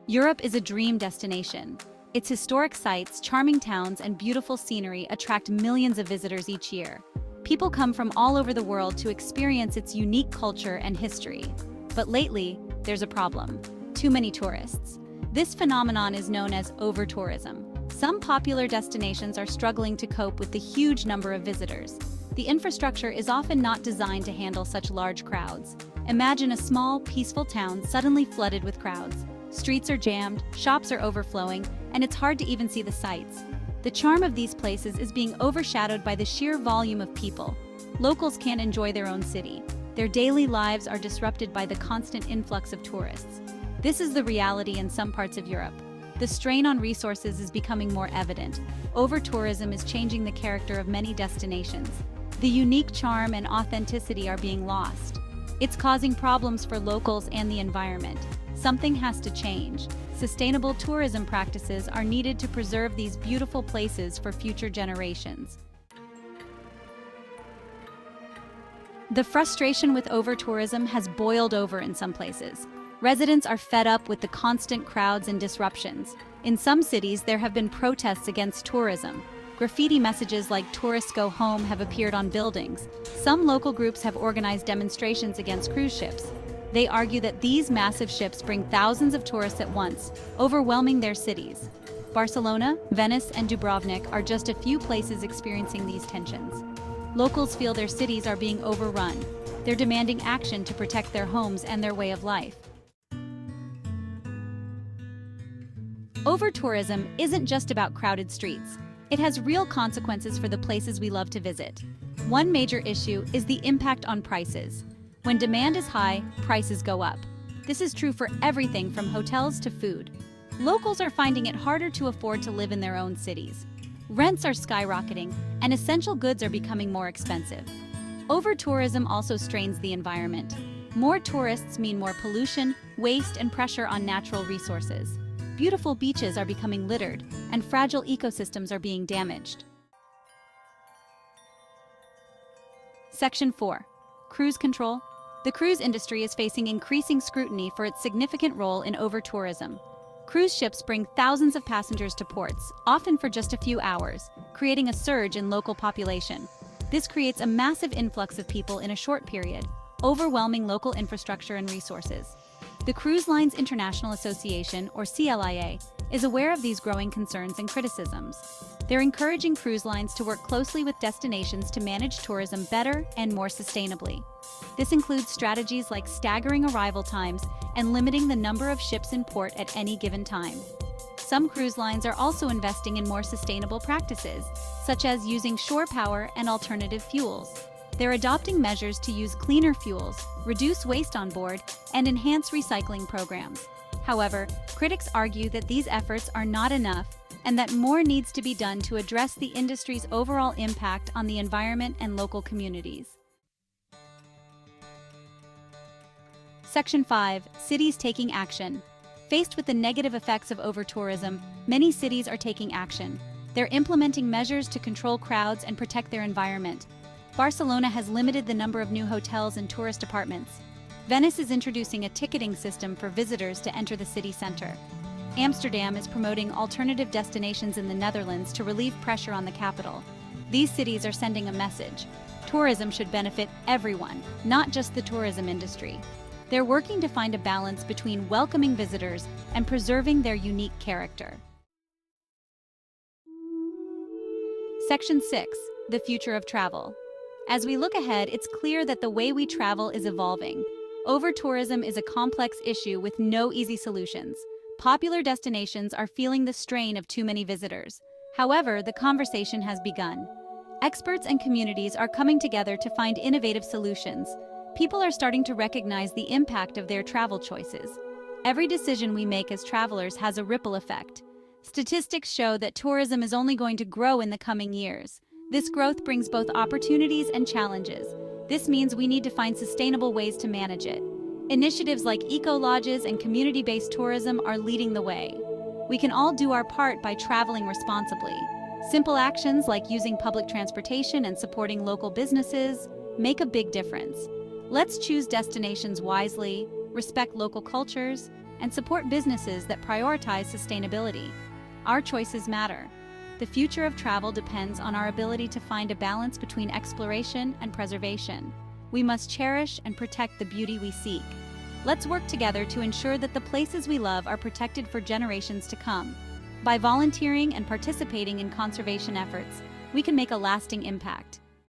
Europe is a dream destination. Its historic sites, charming towns, and beautiful scenery attract millions of visitors each year. People come from all over the world to experience its unique culture and history. But lately, there's a problem: too many tourists. This phenomenon is known as over-tourism. Some popular destinations are struggling to cope with the huge number of visitors. The infrastructure is often not designed to handle such large crowds. Imagine a small, peaceful town suddenly flooded with crowds. Streets are jammed, shops are overflowing, and it's hard to even see the sights. The charm of these places is being overshadowed by the sheer volume of people. Locals can't enjoy their own city. Their daily lives are disrupted by the constant influx of tourists. This is the reality in some parts of Europe. The strain on resources is becoming more evident. Over-tourism is changing the character of many destinations. The unique charm and authenticity are being lost. It's causing problems for locals and the environment. Something has to change. Sustainable tourism practices are needed to preserve these beautiful places for future generations. The frustration with over-tourism has boiled over in some places. Residents are fed up with the constant crowds and disruptions. In some cities, there have been protests against tourism. Graffiti messages like "Tourists go home" have appeared on buildings. Some local groups have organized demonstrations against cruise ships. They argue that these massive ships bring thousands of tourists at once, overwhelming their cities. Barcelona, Venice, and Dubrovnik are just a few places experiencing these tensions. Locals feel their cities are being overrun. They're demanding action to protect their homes and their way of life. Over-tourism isn't just about crowded streets. It has real consequences for the places we love to visit. One major issue is the impact on prices. When demand is high, prices go up. This is true for everything from hotels to food. Locals are finding it harder to afford to live in their own cities. Rents are skyrocketing, and essential goods are becoming more expensive. Over-tourism also strains the environment. More tourists mean more pollution, waste, and pressure on natural resources. Beautiful beaches are becoming littered, and fragile ecosystems are being damaged. Section 4. Cruise control. The cruise industry is facing increasing scrutiny for its significant role in over-tourism. Cruise ships bring thousands of passengers to ports, often for just a few hours, creating a surge in local population. This creates a massive influx of people in a short period, overwhelming local infrastructure and resources. The Cruise Lines International Association, or CLIA, is aware of these growing concerns and criticisms. They're encouraging cruise lines to work closely with destinations to manage tourism better and more sustainably. This includes strategies like staggering arrival times and limiting the number of ships in port at any given time. Some cruise lines are also investing in more sustainable practices, such as using shore power and alternative fuels. They're adopting measures to use cleaner fuels, reduce waste on board, and enhance recycling programs. However, critics argue that these efforts are not enough and that more needs to be done to address the industry's overall impact on the environment and local communities. Section 5. Cities taking action. Faced with the negative effects of over-tourism, many cities are taking action. They're implementing measures to control crowds and protect their environment. Barcelona has limited the number of new hotels and tourist apartments. Venice is introducing a ticketing system for visitors to enter the city center. Amsterdam is promoting alternative destinations in the Netherlands to relieve pressure on the capital. These cities are sending a message. Tourism should benefit everyone, not just the tourism industry. They're working to find a balance between welcoming visitors and preserving their unique character. Section 6. The future of travel. As we look ahead, it's clear that the way we travel is evolving. Over-tourism is a complex issue with no easy solutions. Popular destinations are feeling the strain of too many visitors. However, the conversation has begun. Experts and communities are coming together to find innovative solutions. People are starting to recognize the impact of their travel choices. Every decision we make as travelers has a ripple effect. Statistics show that tourism is only going to grow in the coming years. This growth brings both opportunities and challenges. This means we need to find sustainable ways to manage it. Initiatives like eco-lodges and community-based tourism are leading the way. We can all do our part by traveling responsibly. Simple actions like using public transportation and supporting local businesses make a big difference. Let's choose destinations wisely, respect local cultures, and support businesses that prioritize sustainability. Our choices matter. The future of travel depends on our ability to find a balance between exploration and preservation. We must cherish and protect the beauty we seek. Let's work together to ensure that the places we love are protected for generations to come. By volunteering and participating in conservation efforts, we can make a lasting impact.